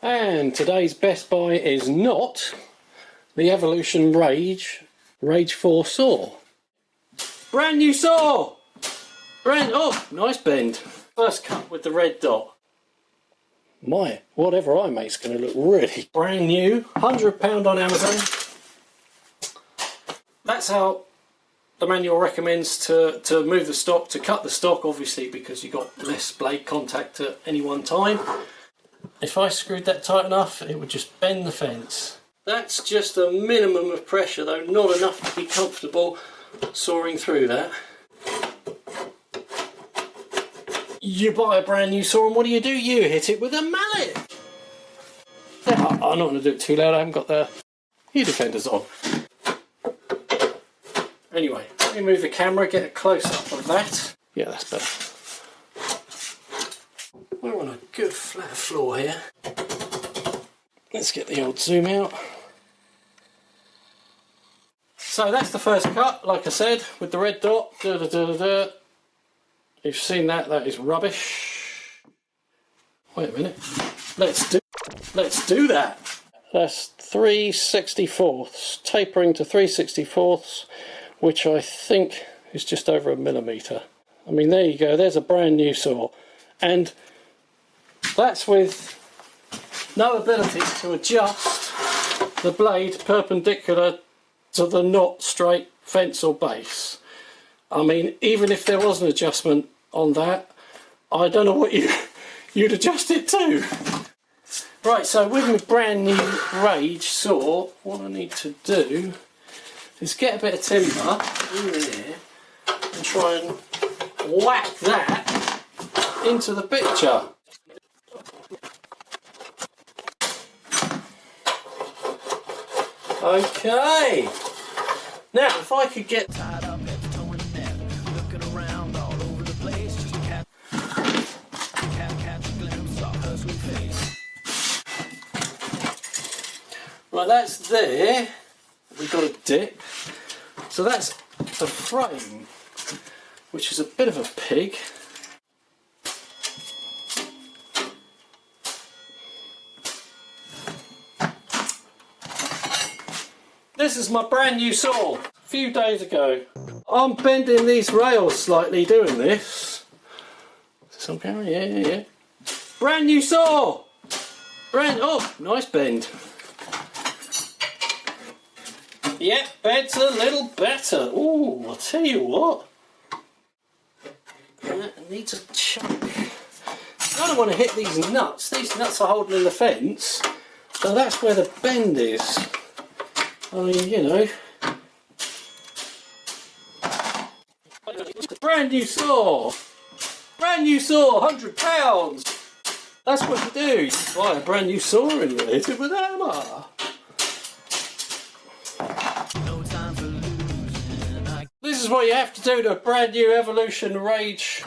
And today's best buy is not the Evolution Rage 4 saw. Brand new saw! Oh, nice bend. First cut with the red dot. Whatever I make's going to look really brand new. £100 on Amazon. That's how the manual recommends to move the stock, to cut the stock, obviously, because you've got less blade contact at any one time. If I screwed that tight enough, it would just bend the fence. That's just a minimum of pressure, though not enough to be comfortable sawing through that. You buy a brand new saw and what do? You hit it with a mallet. I'm not going to do it too loud, I haven't got the ear defenders on. Anyway, let me move the camera, get a close-up of that. Yeah, that's better. We're on a good flat floor here. Let's get the old zoom out. So that's the first cut, like I said, with the red dot. You've seen that, that is rubbish. Wait a minute. Let's do that. That's 3/64, tapering to 3/64, which I think is just over a millimetre. I mean, there you go, there's a brand new saw. And that's with no ability to adjust the blade perpendicular to the not straight fence or base. I mean, even if there was an adjustment on that, I don't know what you'd adjust it to. Right, so with my brand new Rage saw, what I need to do is get a bit of timber in here and try and whack that into the picture. Okay. Now, if I could get tied up at the toe and neck, looking around all over the place, just to catch a glimpse of her sweet face. Right, that's there. We've got a dip. So that's the frame, which is a bit of a pig. This is my brand new saw, a few days ago. I'm bending these rails slightly doing this. Is this on camera? Yeah. Brand new saw! Oh, nice bend. Yep, bed's a little better. Ooh, I'll tell you what. That needs a chunk. I don't want to hit these nuts. These nuts are holding in the fence. So that's where the bend is. I mean, you know. Brand new saw! Brand new saw, £100! That's what you do. You buy a brand new saw and you hit it with a hammer. This is what you have to do to a brand new Evolution Rage.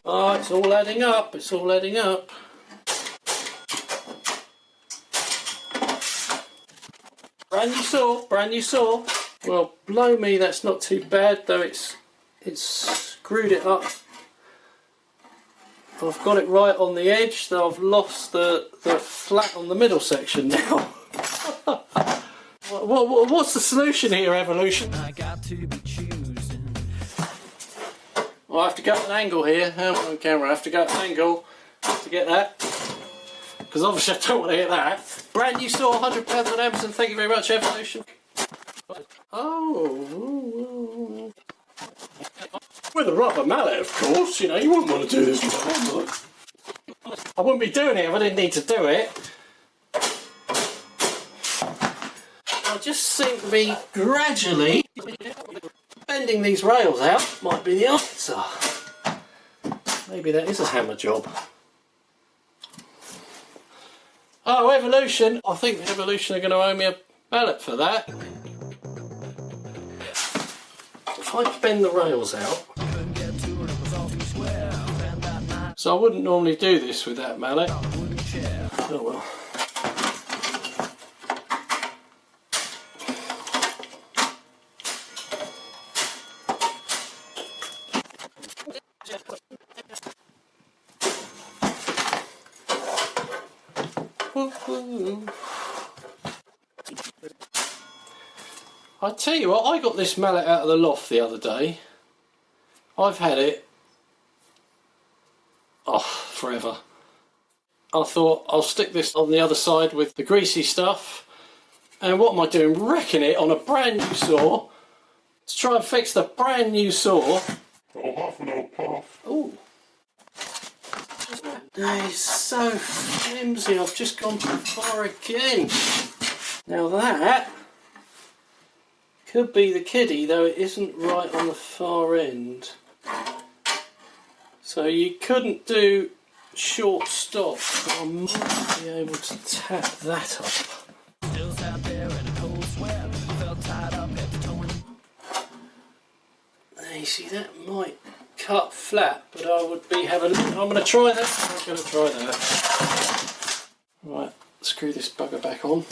Oh, it's all adding up, it's all adding up. Brand new saw. Well, blow me, that's not too bad, though it's screwed it up. I've got it right on the edge, though I've lost the flat on the middle section now. What's the solution here, Evolution? I got to be choosing. Well, I have to go at an angle here. On camera, I have to go at an angle to get that. Because obviously I don't want to hit that. Brand new saw, £100 on Amazon. Thank you very much, Evolution. Oh. With a rubber mallet, of course. You know, you wouldn't want to do this with a hammer. I wouldn't be doing it if I didn't need to do it. I just think me gradually bending these rails out might be the answer. Maybe that is a hammer job. Oh, Evolution. I think Evolution are going to owe me a mallet for that. If I bend the rails out. So I wouldn't normally do this with that mallet. Oh well. I tell you what, I got this mallet out of the loft the other day. I've had it forever. I thought I'll stick this on the other side with the greasy stuff, and what am I doing? Wrecking it on a brand new saw to try and fix the brand new saw. Ooh. That is so flimsy, I've just gone too far again. Now that could be the kiddie, though it isn't right on the far end. So you couldn't do short stop, but I might be able to tap that up. There, you see, that might cut flat, but I would be having. I'm going to try that. I'm going to try that. Right, screw this bugger back on.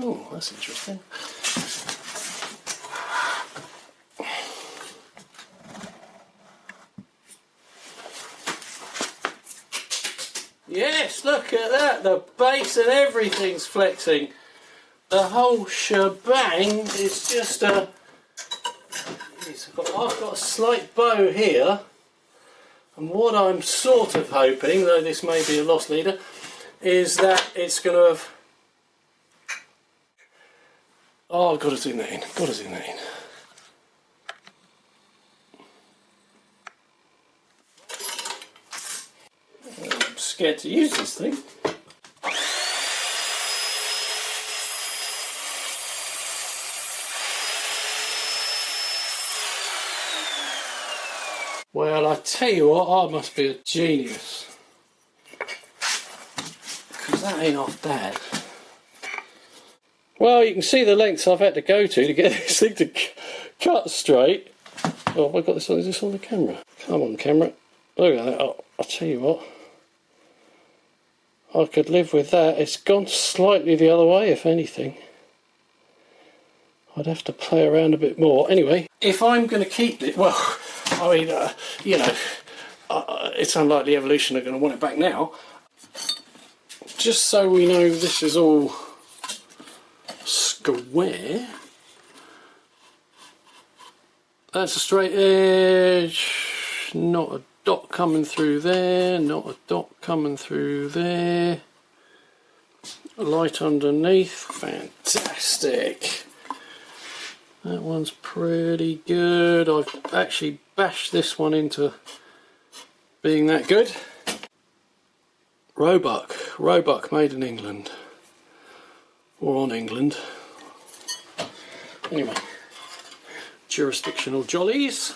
Oh, that's interesting. Yes, look at that. The base and everything's flexing. The whole shebang is just a... I've got a slight bow here, and what I'm sort of hoping, though this may be a loss leader, is that it's going to have... Oh, I've got to zoom that in, got to zoom that in. I'm scared to use this thing. Well, I tell you what, I must be a genius, because that ain't half bad. Well, you can see the lengths I've had to go to get this thing to cut straight. Oh, have I got this on? Is this on the camera? Come on, camera. Look at that. Oh, I'll tell you what. I could live with that. It's gone slightly the other way, if anything. I'd have to play around a bit more. Anyway, if I'm going to keep it, well, I mean, you know, it's unlikely Evolution are going to want it back now. Just so we know this is all square. That's a straight edge, not a dot coming through there, not a dot coming through there. Light underneath, fantastic. That one's pretty good. I've actually bashed this one into being that good. Roebuck made in England. Or on England. Anyway, jurisdictional jollies.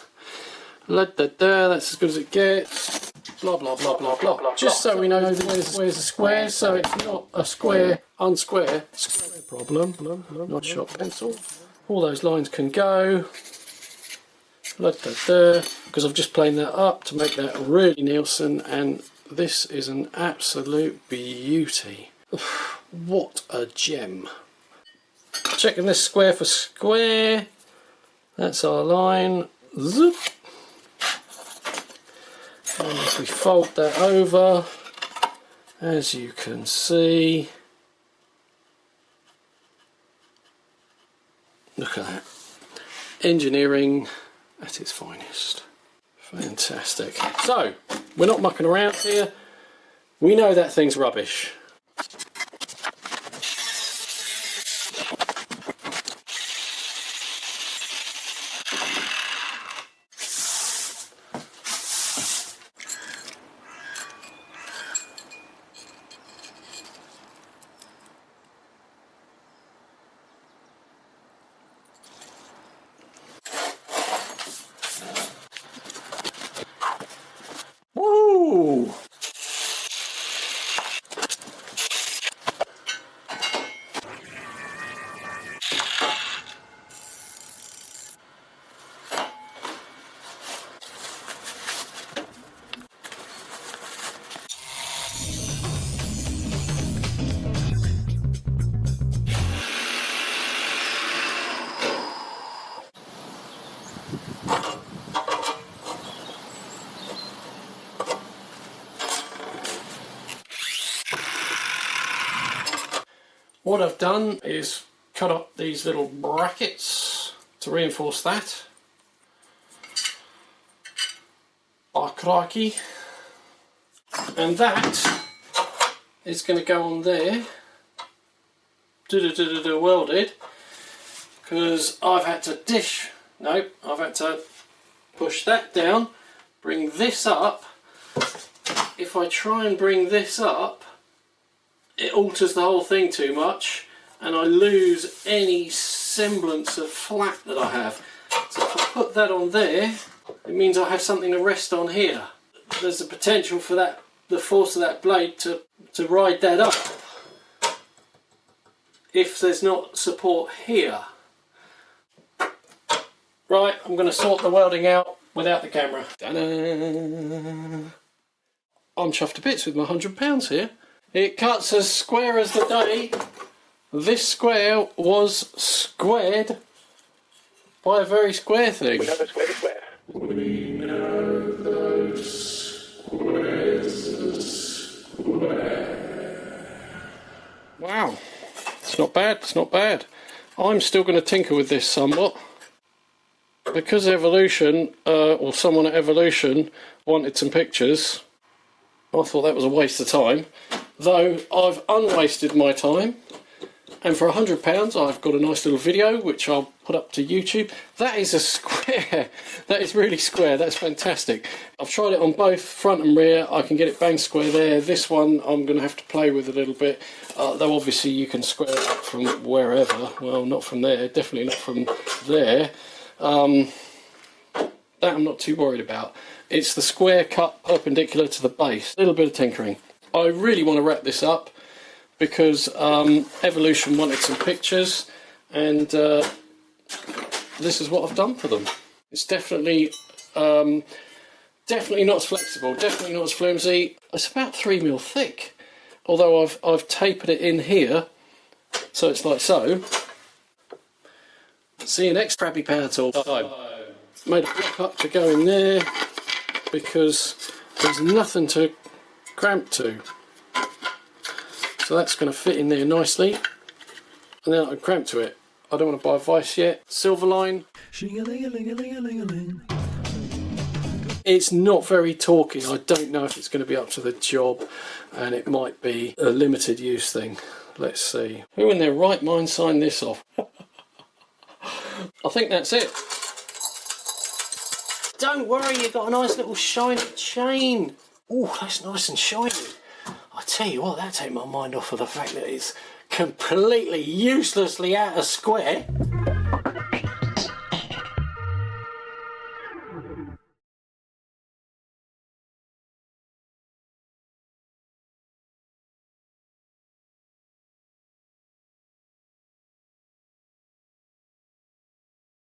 That's as good as it gets. Blah blah blah blah blah. Just so we know where's the square, so it's not a square, unsquare square problem. Not sharp pencil. All those lines can go. Because I've just planed that up to make that really Nielsen, and this is an absolute beauty. What a gem. Checking this square for square. That's our line. Zoop. And if we fold that over, as you can see, look at that. Engineering at its finest. Fantastic. So, we're not mucking around here. We know that thing's rubbish. Woo! What I've done is cut up these little brackets to reinforce that. Oh crikey. And that is going to go on there, welded, because I've had to I've had to push that down, bring this up. If I try and bring this up, it alters the whole thing too much and I lose any semblance of flat that I have. So if I put that on there, it means I have something to rest on here. There's a potential for that, the force of that blade to ride that up if there's not support here. Right, I'm going to sort the welding out without the camera. Ta-da! I'm chuffed to bits with my £100 here. It cuts as square as the day. This square was squared by a very square thing. We know the square to square. We know those squares are square. Wow, it's not bad, it's not bad. I'm still going to tinker with this somewhat. Because Evolution, or someone at Evolution wanted some pictures, I thought that was a waste of time. Though I've unwasted my time, and for £100 I've got a nice little video which I'll put up to YouTube. That is a square. That is really square. That's fantastic. I've tried it on both front and rear. I can get it bang square there. This one I'm going to have to play with a little bit, though obviously you can square it up from wherever. Well, not from there, definitely not from there. That I'm not too worried about. It's the square cut perpendicular to the base. A little bit of tinkering. I really want to wrap this up because Evolution wanted some pictures, and this is what I've done for them. It's definitely definitely not as flexible, definitely not as flimsy. It's about 3mm thick, although I've tapered it in here, so it's like so. See you next crappy power tool time. Made a block up to go in there because there's nothing to cramp to. So that's going to fit in there nicely. And then I can cramp to it. I don't want to buy a vise yet. Silverline. It's not very torquey. I don't know if it's going to be up to the job, and it might be a limited use thing. Let's see. Who in their right mind signed this off? I think that's it. Don't worry, you've got a nice little shiny chain. Oh, that's nice and shiny. I tell you what, that take my mind off of the fact that it's completely uselessly out of square.